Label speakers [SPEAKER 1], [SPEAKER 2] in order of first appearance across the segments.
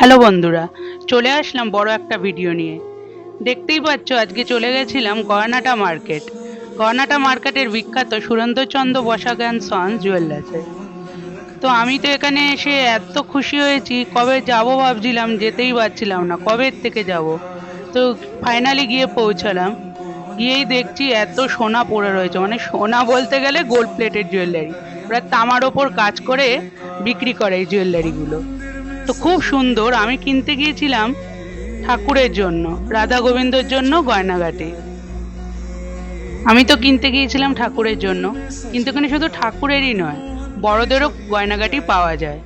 [SPEAKER 1] Hello বন্ধুরা, চলে আসলাম বড় একটা ভিডিও নিয়ে। দেখতেই পাচ্ছ আজকে চলে গেছিলাম গয়নাটা মার্কেট। গয়নাটা মার্কেটের বিখ্যাত সুরেন্দ্রচন্দ্র বসাক অ্যান্ড সন্স জুয়েলার্সে। তো আমি তো এখানে এসে এত খুশি হয়েছি, কবে যাব ভাবছিলাম, যেতেই পারছিলাম না, কবে থেকে যাব। তো ফাইনালি গিয়ে পৌঁছালাম। গিয়েই দেখছি এত সোনা পড়ে রয়েছে, মানে সোনা বলতে গেলে গোল্ড প্লেটেড জুয়েলারি। ওরা তামার ওপর কাজ করে বিক্রি করে এই জুয়েলারিগুলো। তো খুব সুন্দর। আমি কিনতে গিয়েছিলাম ঠাকুরের জন্য, রাধা গোবিন্দর জন্য গয়নাগাটি। আমি তো কিনতে গিয়েছিলাম ঠাকুরের জন্য, কিন্তু এখানে শুধু ঠাকুরেরই নয়, বড়দেরও গয়নাগাটি পাওয়া যায়।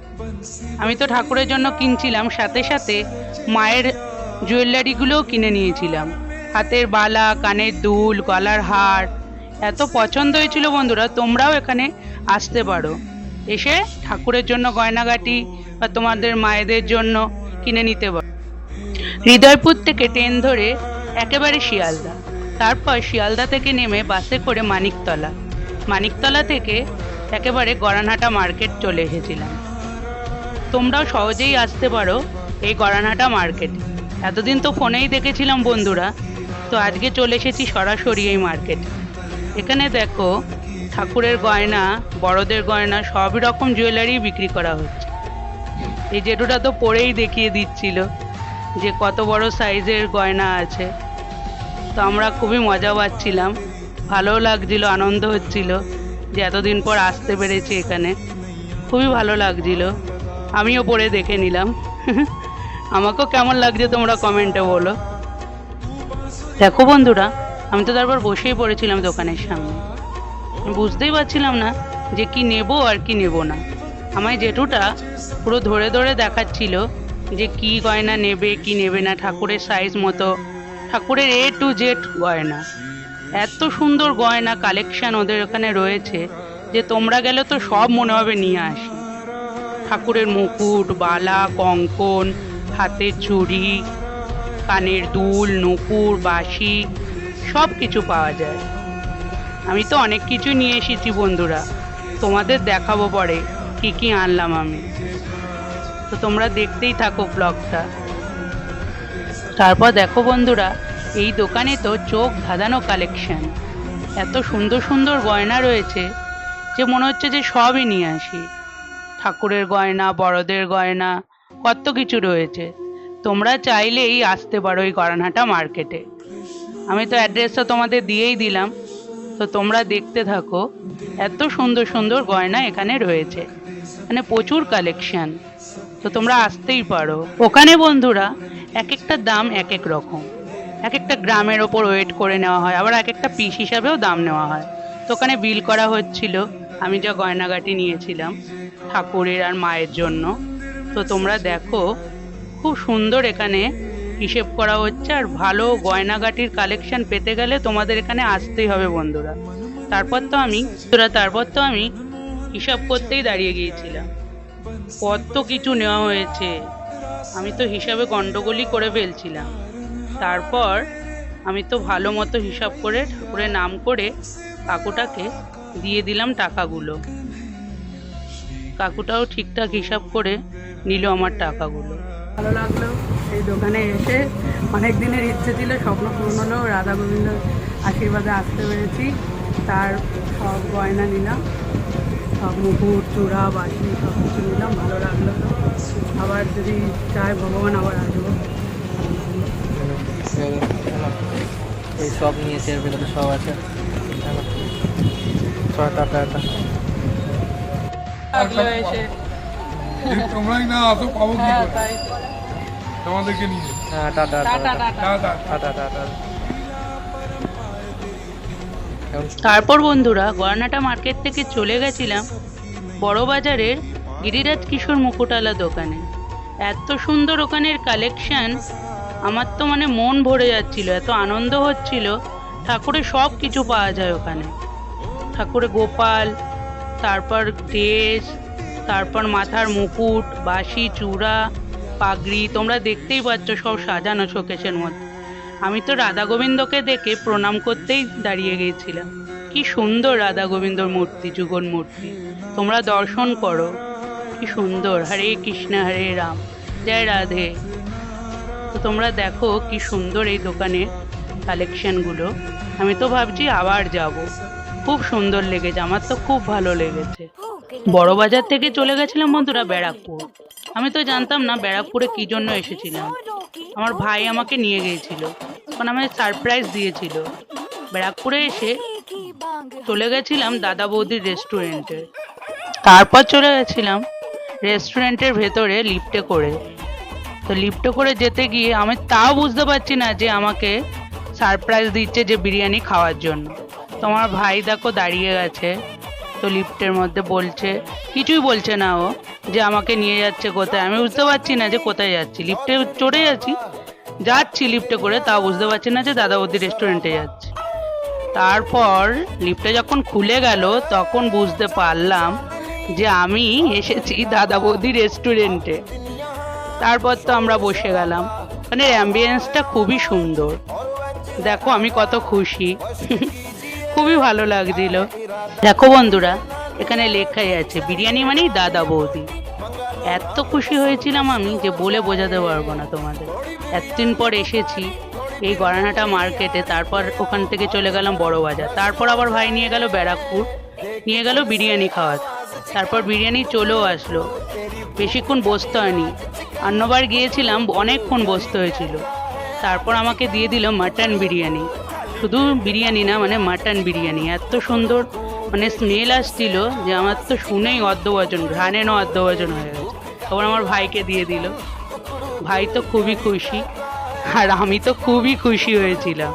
[SPEAKER 1] আমি তো ঠাকুরের জন্য কিনছিলাম, সাথে সাথে মায়ের জুয়েলারিগুলোও কিনে নিয়েছিলাম। হাতের বালা, কানের দুল, গলার হার এত পছন্দ হয়েছিল বন্ধুরা। তোমরাও এখানে আসতে পারো, এসে ঠাকুরের জন্য গয়নাগাটি বা তোমাদের মায়েদের জন্য কিনে নিতে পারো। হৃদয়পুর থেকে ট্রেন ধরে একেবারে শিয়ালদা, তারপর শিয়ালদা থেকে নেমে বাসে করে মানিকতলা, মানিকতলা থেকে একেবারে গড়ানহাটা মার্কেট চলে এসেছিলাম। তোমরাও সহজেই আসতে পারো এই গড়ানহাটা মার্কেট। এতদিন তো ফোনেই দেখেছিলাম বন্ধুরা, তো আজকে চলে এসেছি সরাসরি এই মার্কেট। এখানে দেখো ঠাকুরের গয়না, বড়দের গয়না, সবই রকম জুয়েলারি বিক্রি করা হচ্ছে। এই জেঠুটা তো পরেই দেখিয়ে দিচ্ছিল যে কত বড় সাইজের গয়না আছে। তো আমরা খুবই মজা পাচ্ছিলাম, ভালো লাগছিল, আনন্দ হচ্ছিল যে এতদিন পর আসতে পেরেছি এখানে। খুবই ভালো লাগছিল, আমিও পরে দেখে নিলাম। আমাকেও কেমন লাগছে তোমরা কমেন্টে বলো। দেখো বন্ধুরা, আমি তো তারপর বসেই পড়েছিলাম দোকানের সামনে। বুঝতেই পারছিলাম না যে কি নেব আর কি নেব না। আমায় জেঠুটা পুরো ধরে ধরে দেখাচ্ছিল যে কি গয়না নেবে কি নেবে না, ঠাকুরের সাইজ মতো, ঠাকুরের A to Z গয়না। এত সুন্দর গয়না কালেকশন ওদের ওখানে রয়েছে যে তোমরা গেলে তো সব মনে হবে নিয়ে আসি। ঠাকুরের মুকুট, বালা, কঙ্কন, হাতের চুড়ি, কানের দুল, নূপুর, বাঁশি সব কিছু পাওয়া যায়। আমি তো অনেক কিছু নিয়ে এসেছি বন্ধুরা, তোমাদের দেখাবো পরে কি কি আনলাম আমি। তো তোমরা দেখতেই থাকো ব্লগটা। তারপর দেখো বন্ধুরা, এই দোকানে তো চোখ ধাঁধানো কালেকশন। এত সুন্দর সুন্দর গয়না রয়েছে যে মনে হচ্ছে যে সবই নিয়ে আসি। ঠাকুরের গয়না, বড়দের গয়না, কত কিছু রয়েছে। তোমরা চাইলেই আসতে পারো এই গড়ানহাটা মার্কেটে। আমি তো অ্যাড্রেসটা তোমাদের দিয়েই দিলাম, তো তোমরা দেখতে থাকো। এত সুন্দর সুন্দর গয়না এখানে রয়েছে, এখানে প্রচুর কালেকশন। তো তোমরা আসতেই পারো। ওখানে বন্ধুরা এক একটা দাম এক এক রকম, এক একটা গ্রামের ওপর ওয়েট করে নেওয়া হয়, আবার এক একটা পিস হিসাবেও দাম নেওয়া হয়। তো ওখানে বিল করা হচ্ছিল আমি যা গয়নাগাটি নিয়েছিলাম ঠাকুরের আর মায়ের জন্য। তো তোমরা দেখো খুব সুন্দর এখানে হিসেব করা হচ্ছে। আর ভালো গয়নাগাটির কালেকশন পেতে গেলে তোমাদের এখানে আসতেই হবে বন্ধুরা। তারপর তো আমি হিসাব করতেই দাঁড়িয়ে গিয়েছিলাম, কত কিছু নেওয়া হয়েছে। আমি তো হিসাবে গন্ডগোলই করে ফেলছিলাম। তারপর আমি তো ভালো মতো হিসাব করে ঠাকুরের নাম করে কাকুটাকে দিয়ে দিলাম টাকাগুলো। কাকুটাও ঠিকঠাক হিসাব করে নিল আমার টাকাগুলো। ভালো লাগলো এই দোকানে এসে, অনেক দিনের ইচ্ছে ছিল, স্বপ্ন পূরণ হলো। রাধা গোবিন্দ আশীর্বাদে আসতে পেরেছি। তার সব গয়না নিলাম, সব মুকুট, চূড়া, বাঁশি সব কিছু নিলাম। ভালো লাগলো। তো আবার যদি চায় ভগবান আবার আসবো।
[SPEAKER 2] এই সব নিয়েছে, এর ভেতরে সব আছে।
[SPEAKER 1] লাগলো এসে।
[SPEAKER 3] তোমরাই না আসো পাবো কি
[SPEAKER 1] হ্যাঁ
[SPEAKER 3] করে?
[SPEAKER 1] তাই।
[SPEAKER 3] তোমাদেরকে নিয়ে
[SPEAKER 2] হ্যাঁ, tata
[SPEAKER 1] tata tata.
[SPEAKER 3] Tata.
[SPEAKER 2] Tata tata.
[SPEAKER 1] তারপর বন্ধুরা গয়নাটা মার্কেট থেকে চলে গেছিলাম বড় বাজারের গিরিরাজ কিশোর মুকুটওয়ালা দোকানে। এত সুন্দর ওখানের কালেকশন, আমার তো মানে মন ভরে যাচ্ছিল, এত আনন্দ হচ্ছিল। ঠাকুরের সব কিছু পাওয়া যায় ওখানে। ঠাকুরের গোপাল, তারপর ড্রেস, তারপর মাথার মুকুট, বাঁশি, চূড়া, পাগড়ি, তোমরা দেখতেই পাচ্ছ সব সাজানো শোকেসের মধ্যে। আমি তো রাধা গোবিন্দকে দেখে প্রণাম করতেই দাঁড়িয়ে গিয়েছিলাম। কি সুন্দর রাধা গোবিন্দর মূর্তি, যুগল মূর্তি। তোমরা দর্শন করো, কি সুন্দর। হরে কৃষ্ণ হরে রাম, জয় রাধে। তো তোমরা দেখো কি সুন্দর এই দোকানের কালেকশনগুলো। আমি তো ভাবছি আবার যাব, খুব সুন্দর লেগেছে, আমার তো খুব ভালো লেগেছে। বড় বাজার থেকে চলে গেছিলাম বন্ধুরা ব্যারাকপুর। আমি তো জানতাম না ব্যারাকপুরে কি জন্য এসেছিলাম। আমার ভাই আমাকে নিয়ে গিয়েছিল, কারণ আমাকে সারপ্রাইজ দিয়েছিল। ব্যারাকপুরে এসে চলে গেছিলাম দাদা বৌদির রেস্টুরেন্টে। তারপর চলে গেছিলাম রেস্টুরেন্টের ভেতরে লিফটে করে। তো লিফটে করে যেতে গিয়ে আমি তাও বুঝতে পারছি না যে আমাকে সারপ্রাইজ দিচ্ছে যে বিরিয়ানি খাওয়ার জন্য। তোমার ভাই দেখো দাঁড়িয়ে গেছে, তো লিফটের মধ্যে বলছে, কিছুই বলছে না ও, যে আমাকে নিয়ে যাচ্ছে কোথায়। আমি বুঝতে পারছি না যে কোথায় যাচ্ছি, লিফটে চড়ে যাচ্ছি লিফটে করে, তাও বুঝতে পারছি না যে দাদা বৌদি রেস্টুরেন্টে যাচ্ছি। তারপর লিফটে যখন খুলে গেল তখন বুঝতে পারলাম যে আমি এসেছি দাদা বৌদি রেস্টুরেন্টে। তারপর তো আমরা বসে গেলাম, মানে অ্যাম্বিয়েন্সটা খুবই সুন্দর। দেখো আমি কত খুশি, খুবই ভালো লাগছিল। দেখো বন্ধুরা, এখানে লেখাই আছে বিরিয়ানি মানেই দাদা বৌদি। এত খুশি হয়েছিলাম আমি যে বলে বোঝাতে পারবো না তোমাদের। এতদিন পর এসেছি এই গড়ানাটা মার্কেটে, তারপর ওখান থেকে চলে গেলাম বড় বাজার, তারপর আবার ভাই নিয়ে গেল ব্যারাকপুর, নিয়ে গেল বিরিয়ানি খাওয়াতে। তারপর বিরিয়ানি চলেও আসলো, বেশিক্ষণ বসতে হয়নি। অন্যবার গিয়েছিলাম অনেকক্ষণ বসতে হয়েছিল। তারপর আমাকে দিয়ে দিল মাটন বিরিয়ানি। শুধু বিরিয়ানি না, মানে মাটন বিরিয়ানি। এত সুন্দর মানে স্মেল আসছিল যে আমার তো শুনেই অর্ধবচন, ঘ্রাণেন অর্ধবচন হয়ে গেছে। তখন আমার ভাইকে দিয়ে দিল, ভাই তো খুবই খুশি আর আমি তো খুবই খুশি হয়েছিলাম।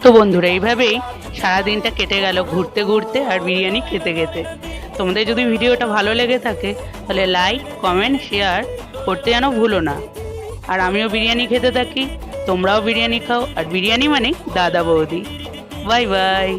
[SPEAKER 1] তো বন্ধুরা, এইভাবেই সারাদিনটা কেটে গেল ঘুরতে ঘুরতে আর বিরিয়ানি খেতে খেতে। তোমাদের যদি ভিডিওটা ভালো লেগে থাকে তাহলে লাইক, কমেন্ট, শেয়ার করতে যেন ভুলো না। আর আমিও বিরিয়ানি খেতে থাকি, তোমরাও বিরিয়ানি খাও। আর বিরিয়ানি মানে দাদা বৌদি। Bye bye.